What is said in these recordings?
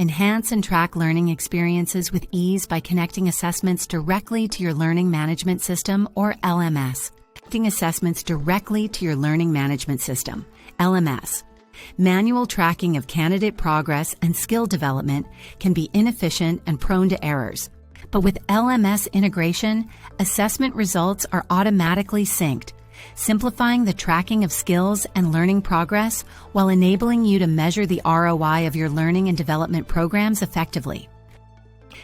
Enhance and track learning experiences with ease by connecting assessments directly to your Learning Management System, or LMS. Connecting assessments directly to your Learning Management System, LMS. Manual tracking of candidate progress and skill development can be inefficient and prone to errors. But with LMS integration, assessment results are automatically synced, simplifying the tracking of skills and learning progress while enabling you to measure the ROI of your learning and development programs effectively.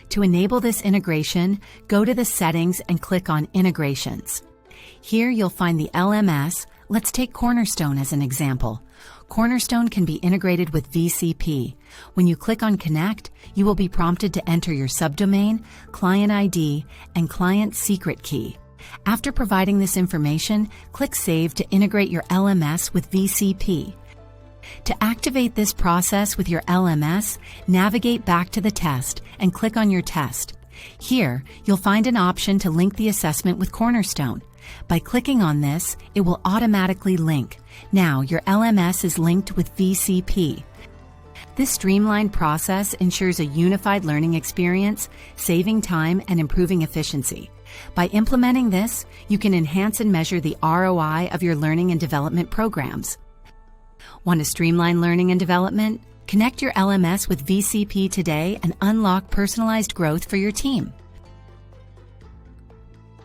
To enable this integration, go to the settings and click on Integrations. Here you'll find the LMS. Let's take Cornerstone as an example. Cornerstone can be integrated with VCP. When you click on Connect, you will be prompted to enter your subdomain, client ID, and client secret key. After providing this information, click Save to integrate your LMS with VCP. To activate this process with your LMS, navigate back to the test and click on your test. Here, you'll find an option to link the assessment with Cornerstone. By clicking on this, it will automatically link. Now, your LMS is linked with VCP. This streamlined process ensures a unified learning experience, saving time and improving efficiency. By implementing this, you can enhance and measure the ROI of your learning and development programs. Want to streamline learning and development? Connect your LMS with VCP today and unlock personalized growth for your team.